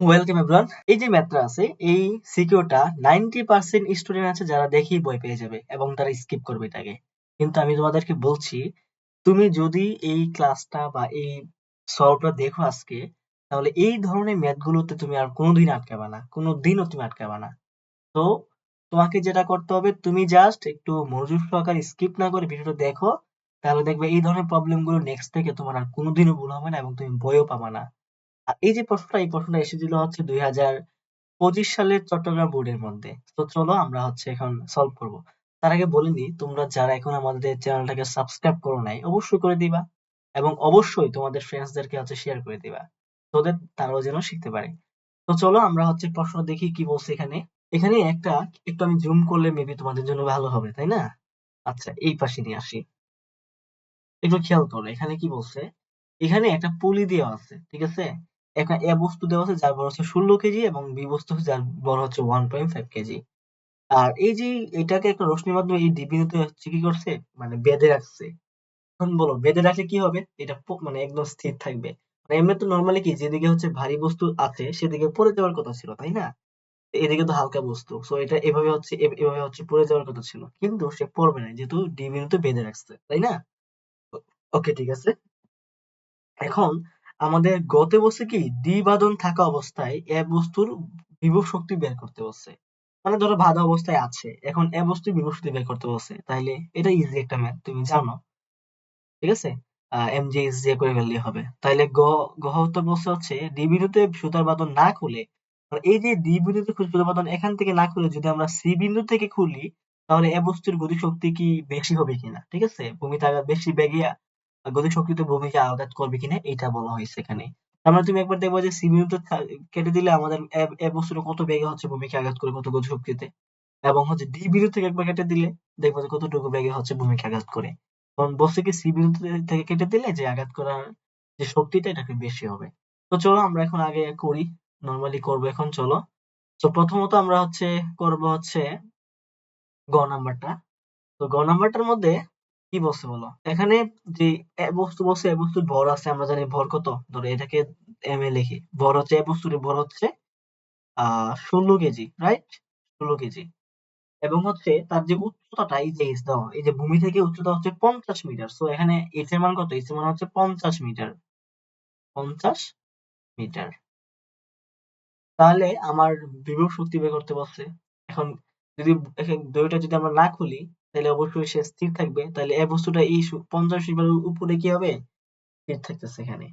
Welcome everyone. এই যে ম্যাথটা আছে, এই সিকিউরটা 90% স্টুডেন্ট আছে যারা দেখেই ভয় পেয়ে যাবে এবং তারা স্কিপ করবে এটাকে। কিন্তু আমি তোমাদেরকে বলছি, তুমি যদি এই ক্লাসটা বা এই সলভটা দেখো আজকে, তাহলে এই ধরনের ম্যাথগুলোতে তুমি আর কোনোদিন আটকাবে না, কোনোদিনও তুমি আটকাবে না। তো তোমাকে যেটা করতে হবে, তুমি জাস্ট একটু মনোযোগ সহকারে স্কিপ না করে ভিডিওটা দেখো, তাহলে দেখবে এই ধরনের প্রবলেম গুলো নেক্সট থেকে তোমার আর কোনোদিনও ভুল হবে না এবং তুমি ভয়ও পাবা না। আর এই যে প্রশ্নটা, এই প্রশ্নটা এসেছিল হচ্ছে 2025 সালের চট্টগ্রাম বোর্ডের মধ্যে। তো চলো আমরা হচ্ছে এখন সলভ করব। তার আগে বলে নিই, তোমরা যারা এখন আমাদের চ্যানেলটাকে সাবস্ক্রাইব করো নাই, অবশ্যই করে দিবা এবং অবশ্যই তোমাদের ফ্রেন্ডসদেরকে হচ্ছে শেয়ার করে দিবা, তোদের তারাও যেন শিখতে পারে। তো চলো আমরা হচ্ছে প্রশ্ন দেখি কি বলছে এখানে। এখানে একটা, একটু আমি জুম করলে মেবি তোমাদের জন্য ভালো হবে, তাই না? আচ্ছা, এই পাশে নিয়ে আসি। একটু খেয়াল করো এখানে কি বলছে। এখানে একটা পুলি দেওয়া আছে, ঠিক আছে? একটা এ বস্তু দেওয়া আছে যার বড় হচ্ছে 16 কেজি এবং বি বস্তু যার বড় হচ্ছে 1.5 কেজি। আর এই যে এটাকে একটা রশ্মির মাধ্যমে এই ডিবিতে হচ্ছে কি করছে, মানে বেঁধে রাখছে। এখন বলো বেঁধে রাখলে কি হবে? এটা মানে একদম স্থির থাকবে। মানে এমনি তো নর্মালি কি, যেদিকে হচ্ছে ভারী বস্তু আছে সেদিকে পড়ে যাওয়ার কথা ছিল, তাই না? এদিকে তো হালকা বস্তু, সো এটা এভাবে হচ্ছে এভাবে হচ্ছে পড়ে যাওয়ার কথা ছিল, কিন্তু সে পড়বে না যেহেতু ডিবিতে বেঁধে রাখছে, তাই না? ওকে, ঠিক আছে। এখন আমাদের গতে বলছে কি, দ্বিবাদন থাকা অবস্থায় এ বস্তুর বিভব শক্তি বের করতে বলছে। মানে ধরো বাঁধা অবস্থায় আছে, এখন এ বস্তুর বিভব শক্তি বের করতে বলছে, তাইলে এটা ইজি একটা ম্যাথ, তুমি জানো, ঠিক আছে? এমজে ইজ দিয়ে করে ফেললেই হবে। তাইলে গহ উত্তর বলছে হচ্ছে ডি বিন্দুতে সুতার বাঁধন না খুলে, মানে এই যে ডি বিন্দুতে সুতার বাঁধন এখান থেকে না খুলে যদি আমরা সি বিন্দু থেকে খুলি, তাহলে এ বস্তুর গতি শক্তি কি বেশি হবে কিনা, ঠিক আছে? ভূমিতে আঘাত বেশি বেগে গতি শক্তিতে ভূমিকে আঘাত করবে কিনা, এটা বলা হয়েছে এখানে। তার মানে তুমি একবার দেখবে যে সি বিন্দুতে কেটে দিলে আমাদের এ বস্তুটা কত বেগে হচ্ছে ভূমিকে আঘাত করে, কত গতি শক্তিতে। এবং হচ্ছে ডি বিন্দু থেকে একবার কেটে দিলে দেখবো যে কতটুকু বেগে হচ্ছে ভূমিকে আঘাত করে। কারণ বস্তুকে সি বিন্দু থেকে কেটে দিলে যে আঘাত করার যে শক্তিটা, এটা একটু বেশি হবে। তো চলো আমরা এখন আগে করি, নরমালি করবো এখন, চলো। তো প্রথমত আমরা হচ্ছে করব হচ্ছে গ নাম্বারটা। তো গ নাম্বারটার মধ্যে কি বলছে বলো। এখানে যে বস্তু বলছে, এ বস্তুর ভর আছে, আমরা জানি ভর কত, ধরো এটাকে এম এ লিখি। ভর হচ্ছে, এ বস্তুর ভর হচ্ছে 16 কেজি, রাইট? 16 কেজি। এবং হচ্ছে তার যে উচ্চতাটা, এই যে এইচ দেওয়া, এই যে ভূমি থেকে উচ্চতা হচ্ছে 50 মিটার। সো এখানে এইচ এর মান কত? এইচ এর মান হচ্ছে 50 মিটার। 50 মিটার। তাহলে আমার বিভব শক্তি বের করতে বলছে। এখন যদি দড়িটা যদি আমরা না খুলি, তাহলে অবশ্যই সে স্থির থাকবে। তাহলে এই বস্তুটা এই 50 মিটারের উপরে কি হবে? স্থির থাকতেছে এখানে।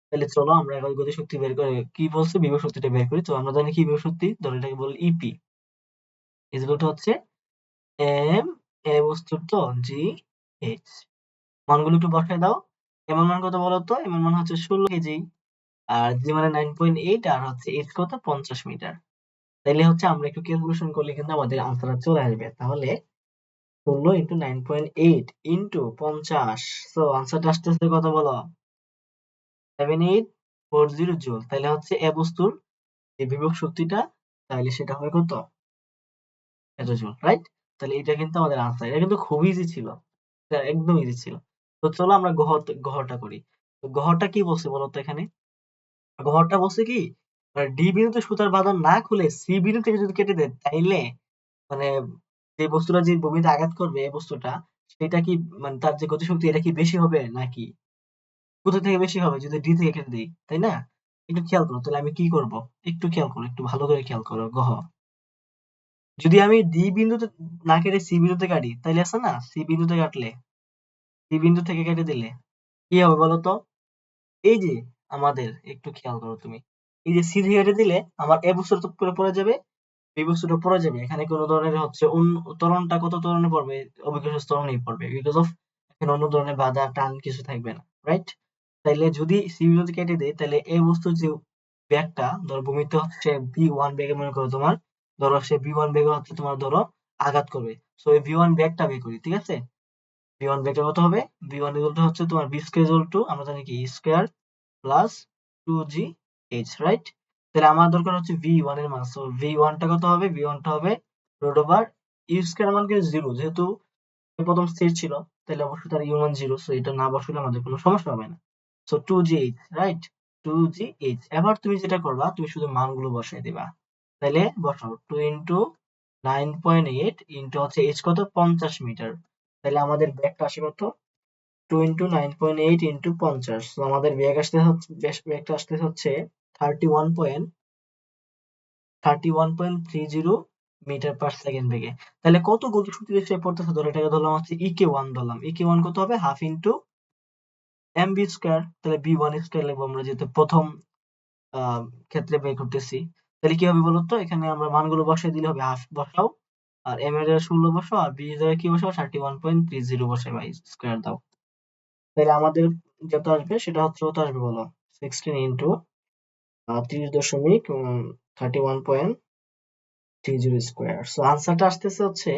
তাহলে চলো আমরা এখন গতি শক্তি বের করে, কি বলছে, বিভব শক্তিটা বের করি। তো আমরা জানি কি বিভব শক্তি, ধরো এটাকে বলি ইপি, ইকুয়াল টু হচ্ছে এম, এ বস্তুর তো জি এইচ। মানগুলো একটু বসায় দাও। এম এর মান কত বলো তো? এম এর মান হচ্ছে 16 কেজি। আর জি মানে 9.8, আর হচ্ছে এইচ কত? 50 মিটার। তাইলে হচ্ছে আমরা একটু ক্যালকুলেশন করলে কিন্তু আমাদের আনসার চলে আসবে। তাহলে 16 ইন্টু 9.8 ইন্টু 50, সো আনসারটা আসতেছে কত বলো? 7840 জুল। তাহলে হচ্ছে এ বস্তুর যে বিভব শক্তিটা, তাহলে সেটা হবে কত? এত জুল, রাইট? তাহলে এটা কিন্তু আমাদের আনসার। এটা কিন্তু খুব ইজি ছিল, এটা একদম ইজি ছিল। তো চলো আমরা গহরটা করি। তো গহরটা কি বলছে বলতো এখানে? গহরটা বলছে কি, ডি বিন্দুতে সুতার বাঁধন না খুলে সি বিন্দু থেকে যদি কেটে দেয়, তাইলে মানে যে বস্তুটা যে ভূমিতে আঘাত করবে, এই বস্তুটা, সেটা কি, মানে তার যে গতিশক্তি, এটা কি বেশি হবে নাকি কোথা থেকে বেশি হবে যদি ডি থেকে কেটে দিই, তাই না? একটু খেয়াল করো তাহলে আমি কি করব, একটু খেয়াল করো, একটু ভালো করে খেয়াল করো। যদি আমি ডি বিন্দুতে না কেটে সি বিন্দুতে কাটি, তাইলে আছে না, সি বিন্দুতে কাটলে, সি বিন্দু থেকে কেটে দিলে কি হবে বলতো? এই যে আমাদের, একটু খেয়াল করো তুমি, এই যে সি থেকে কেটে দিলে আমার এ বস্তুটা তো পুরো পড়ে যাবে, বি বস্তুটা পড়ে যাবে। এখানে কোন ধরনের হচ্ছে ত্বরণটা কত ত্বরণে পড়বে? অভিকর্ষ ত্বরণেই পড়বে, বিকজ অফ এখানে অন্য ধরনের বাধা টান কিছু থাকবে না, রাইট? তাইলে যদি সি বিন্দু কেটে দেই, তাহলে এই বস্তুর যে বেগটা, ধরো ভূমিতে হচ্ছে ভি ওয়ান বেগে, মনে করো তোমার, ধরো সে ভি ওয়ান বেগে হচ্ছে তোমার ধরো আঘাত করবে। সো এই ভি ওয়ান বেগটা বের করি, ঠিক আছে? ভি ওয়ান বেগটা কত হবে? ভি ওয়ান ইকুয়াল টু হচ্ছে তোমার বি স্কয়ার ইকুয়াল টু, আমরা জানি কি, স্কয়ার প্লাস 2gh, রাইট? তাহলে আমার দরকার হচ্ছে v1 এর মান। সো v1 টা কত হবে? v1 টা হবে রুট ওভার ইউ স্কয়ার মান কি 0, যেহেতু প্রথম স্থির ছিল, তাহলে অবশ্যই তার ইউ মান 0। সো এটা না বসালে আমাদের কোনো সমস্যা হবে না। So 2gh, right? 2gh। এবার তুমি যেটা করবা, তুমি শুধু মানগুলো বসাই দিবা। তাহলে বসাও 2 ইন্টু 9.8 ইন্টু হচ্ছে h কত 50 মিটার। তাহলে আমাদের ব্যাকটা আসে কত 2 ইন্টু 9.8 ইন্টু 50। তো আমাদের ব্যাকটা আসতে হচ্ছে 31.30 মিটার পার সেকেন্ড বেগে। তাহলে কত গতি শক্তিতে সে পড়তেছে, ধরো এটাকে ধরলাম হচ্ছে ek1 ধরলাম। ek1 কত হবে হাফ ইন্টু mv স্কয়ার। তাহলে v1 স্কয়ার লিখবো আমরা, যেহেতু প্রথম ক্ষেত্রে বের করতেছি। তাহলে কি হবে বলতো, এখানে আমরা মানগুলো বসাই দিলে হবে হাফ বসাও, আর m এর জায়গায় 16 বসাও, আর b এর জায়গায় কি বসাও 31.30 বসাই বাই স্কয়ার দাও। তাহলে আমাদের যত আসবে সেটা হচ্ছে কত আসবে বলো, 16 ইন্টু 30.31.30 স্কয়ার। সো আনসারটা আসতেছে হচ্ছে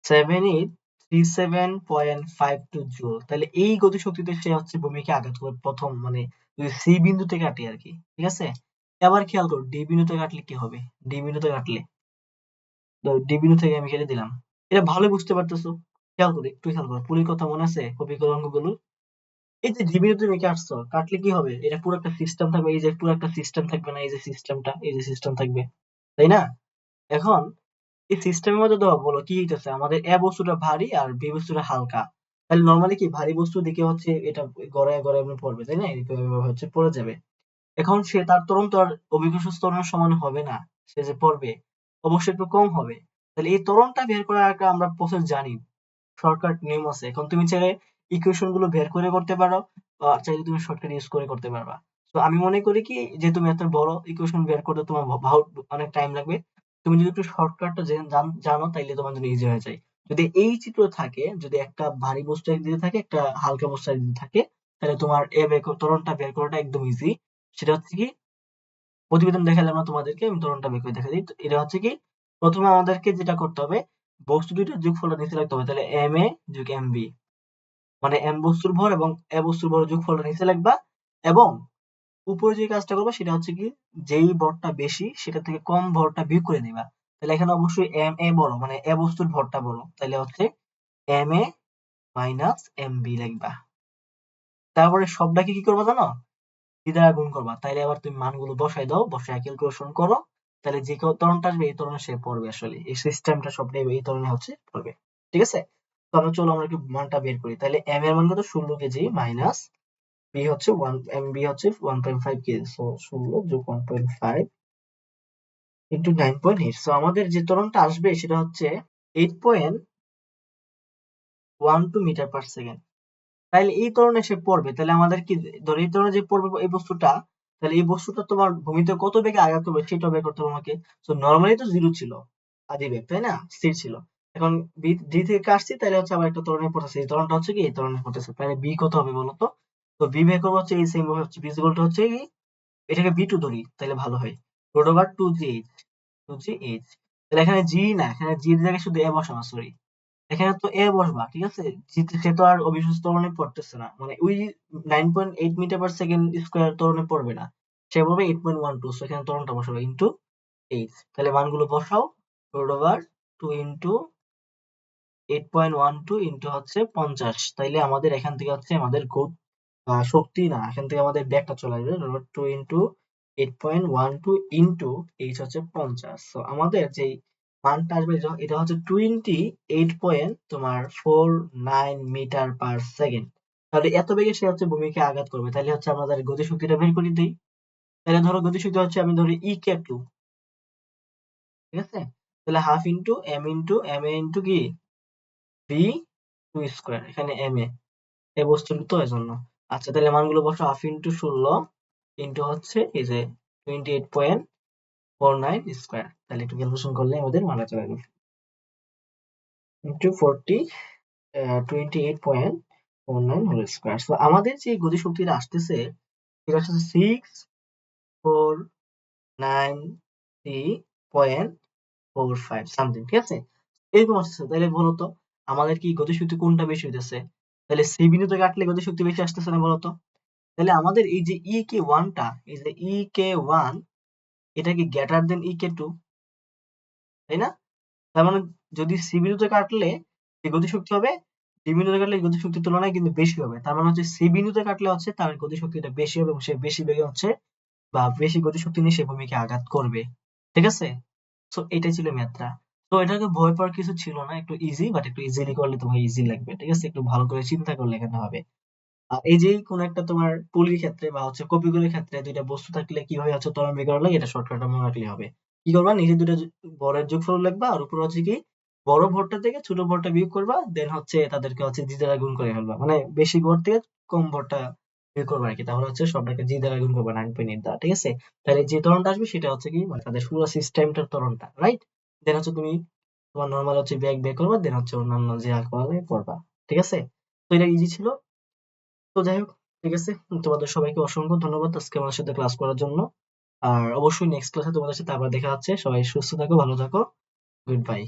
7837.52 জুল। তাহলে এই গতিশক্তিতে সে হচ্ছে ভূমিকে আঘাত করে প্রথম, মানে যদি সি বিন্দুতে কাটি আর কি, ঠিক আছে। এবার খেয়াল করো ডি বিন্দুতে কাটলে কি হবে। ডি বিন্দুতে কাটলে, ডি বিন্দু থেকে আমি কেটে দিলাম। এটা ভালো বুঝতে পারতেছো, খেয়াল করো, একটু খেয়াল করো, পুলির কথা মনে আছে, কপি করো অঙ্কগুলো। এই যে ডি বিন্দুতে তুমি কাটছো, কাটলে কি হবে, এটা পুরো একটা সিস্টেম থাকবে, এই যে পুরো একটা সিস্টেম থাকবে না, এই যে সিস্টেমটা, এই যে সিস্টেম থাকবে, তাই না। এখন এই সিস্টেমের মধ্যে দাও বলো কি হইতেছে, আমাদের এ বস্তুটা ভারী আর বি বস্তুটা হালকা। তাহলে নরমালি কি ভারী বস্তুর দিকে হচ্ছে এটা গড়ায় গড়ায় এমনি পড়বে, তাই না, এভাবে হচ্ছে পড়ে যাবে। এখন সে তার ত্বরণ তো আর অভিকর্ষ ত্বরণের সমান হবে না, সে যে পড়বে অবশ্যই একটু কম হবে। তাহলে এই ত্বরণটা বের করার একটা আমরা প্রসেস জানি, শর্টকাট নিয়ম আছে। এখন তুমি চাইলে ইকুয়েশন গুলো বের করে করতে পারো, চাইলে তুমি শর্টকাট ইউজ করে করতে পারবা। তো আমি মনে করি কি, যে তুমি এত বড় ইকুয়েশন বের করতে তোমার অনেক টাইম লাগবে, তুমি যদি একটু শর্টকাটটা জানো তাইলে তোমার জন্য ইজি হয়ে যায়। যদি এই চিত্র থাকে, যদি একটা ভারী বস্তু একদিকে থাকে, একটা হালকা বস্তু একদিকে থাকে, তাহলে তোমার ত্বরণটা বের করাটা একদম ইজি। সেটা হচ্ছে কি, প্রতিবেদন দেখালাম না তোমাদেরকে, আমি ত্বরণটা বের করে দেখা দিই। তো এটা হচ্ছে কি, প্রথমে আমাদেরকে যেটা করতে হবে, বস্তু দুইটার যোগফলটা নিচে রাখতে হবে। তাহলে এম এ যোগ এম বি, মানে এম বস্তুর ভর এবং এ বস্তুর ভরের যোগফলটা নিচে লিখবা, এবং উপরে যে কাজটা করবা সেটা হচ্ছে কি, যেই ভরটা বেশি সেটা থেকে কম ভরটা বিয়োগ করে দিবা। তাহলে এখানে অবশ্যই এম এ বড়, মানে এ বস্তুর ভরটা বড়, তাহলে হচ্ছে M A minus M B লিখবা। তারপরে সবটাকে কি করবা জানো, কি দ্বারা গুণ করবা। তাইলে আবার তুমি মানগুলো বসাই দাও, বসায় ক্যালকুলেশন করো, তাহলে যে ত্বরণটা আসবে এই ত্বরণে সে পড়বে। আসলে এই সিস্টেমটা সবটাই এই ত্বরণে হচ্ছে পড়বে, ঠিক আছে। তো আমরা চলো আমরা একটু মানটা বের করি। তাহলে এম এর মান কত 16 কেজি, মাইনাস বি হচ্ছে 1 এম বি হচ্ছে 1.5 কেজি। সো 16 যোগ 1.5 ইন্টু 9.8। সো আমাদের যে ত্বরণটা আসবে সেটা হচ্ছে 8.12 মিটার পার সেকেন্ড। তাইলে এই ত্বরণে সে পড়বে, তাহলে আমাদের কি, ধরো এই ত্বরণে যে পড়বে এই বস্তুটা, তাহলে এই বস্তুটা তোমার ভূমিতে কত বেগে আঘাত করবে সেটা বের করতে হবে আমাকে। তো নরমালি তো জিরো ছিল, আদি বেগ, তাই না, স্থির ছিল। এখন ডি থেকে কাটছি, তাহলে হচ্ছে আবার একটা ত্বরণে পড়তেছে, এই ত্বরণটা হচ্ছে কি এই ত্বরণে পড়তেছে। তাহলে বি কত হবে বলতো। তো বি বের করবো হচ্ছে এই সেম ভাবে, হচ্ছে ভিজিবলটা হচ্ছে কি, এটাকে বি টু ধরি তাহলে ভালো হয়, রোড ওভার 2gh। তাহলে এখানে জি না, এখানে জি এর জায়গায় শুধু এ বসানো, সরি, এখানে তো এ বসবা, ঠিক আছে। সে তো আর অবিশ্বস্ত ত্বরণে পড়তেছে না, মানে ওই 9.8 মিটার পার সেকেন্ড স্কয়ার ত্বরণে পড়বে না, সে পড়বে 8.12। সো এখানে ত্বরণটা বসাবে ইন্টু 8। তাহলে মানগুলো বসাও, রুট ওভার 2 ইন্টু 8.12 ইন্টু হচ্ছে 50। তাইলে আমাদের এখান থেকে হচ্ছে আমাদের শক্তি না, এখান থেকে আমাদের ব্যাকটা চলে আসবে, রুট 2 ইন্টু 8.12 ইন্টু এইচ হচ্ছে 50। সো আমাদের যেই মানটা আসবে এটা হচ্ছে 28 পয়েন্ট তোমার 49 মিটার পার সেকেন্ড। তাহলে এত বেগে সে হচ্ছে ভূমিকে আঘাত করবে। তাহলে হচ্ছে আমাদের গতিশক্তিটা বের করে দিই। তাহলে ধরো গতিশক্তি হচ্ছে, আমি ধরি ek2, ঠিক আছে। তাহলে half into M A into কি ভি টু স্কোয়ার, এখানে এম এ বস্তুর তো এজন্য। আচ্ছা তাহলে মানগুলো বসো, হাফ ইন্টু 16 ইন্টু হচ্ছে এই যে 28.49 স্কোয়ার। তাহলে একটু ক্যালকুলেশন করলে আমাদের মানা চলে যাবে, ইন্টু 28.49 হোল স্কোয়ার। সো আমাদের যে গতিশক্তিটা আসতেছে সেটা হচ্ছে 6493.45 সামথিং, ঠিক আছে, এরকম আসতেছে। তাহলে বলতো আমাদের কি গতিশক্তি কোনটা বেশি হইতেছে, তাহলে সি বিন্দুতে কাটলে গতিশক্তি বেশি আসতেছে না বলতো। তাহলে আমাদের এই যে ই কে ওয়ানটা, এই যে ই কে ওয়ান, এটা কি গ্রেটার দেন ই কে টু, তাই না। তার মানে যদি সি বিন্দুতে কাটলে যে গতিশক্তি হবে ডি বিন্দুতে কাটলে এই গতিশক্তির তুলনায় কিন্তু বেশি হবে। তার মানে হচ্ছে সি বিন্দুতে কাটলে হচ্ছে তার গতিশক্তিটা বেশি হবে এবং সে বেশি বেগে হচ্ছে বা বেশি গতিশক্তি নিয়ে সে ভূমিকে আঘাত করবে। ঠিক আছে? সো এটাই ছিল ম্যাথটা। তো এটাকে ভয় পাওয়ার কিছু ছিল না, একটু ইজি, বাট একটু ইজিলি করলে তোমার ইজি লাগবে। ঠিক আছে? একটু ভালো করে চিন্তা করলে এখানে হবে। এই যে কোন একটা তোমার পুলির ক্ষেত্রে বা হচ্ছে কপিগুলির ক্ষেত্রে দুইটা বস্তু থাকলে কিভাবে হচ্ছে ত্বরণ বের করা লাগে এটা শর্টকাটে মনে রাখলে হবে। কি করবা, নিচে দুটো ভরের যোগফল লিখবা আর উপরে হচ্ছে কি বড় ভরটা থেকে ছোট ভরটা বিয়োগ করবা, দেন হচ্ছে তাদেরকে হচ্ছে জি দ্বারা গুণ করে ফেলবা, মানে বেশি ভর থেকে কম ভরটা বিয়োগ করবা আর কি, তাহলে হচ্ছে সবটাকে জি দ্বারা গুণ করবা 9.8 দ্বারা। ঠিক আছে? তাহলে যে ত্বরণটা আসবে সেটা হচ্ছে কি মানে তাদের পুরো সিস্টেমটার ত্বরণটা, রাইট? দেন হচ্ছে তুমি তোমার নর্মাল হচ্ছে ব্যাক বের করবা, দেন হচ্ছে অন্যান্য যে করা লাগে করবা। ঠিক আছে? তো এটা ইজি ছিল। তো যাই হোক, ঠিক আছে, তোমাদের সবাইকে অসংখ্য ধন্যবাদ আজকে আমার সাথে ক্লাস করার জন্য। আর অবশ্যই নেক্সট ক্লাসে তোমাদের সাথে আবার দেখা হচ্ছে। সবাই সুস্থ থাকো, ভালো থাকো। Good bye.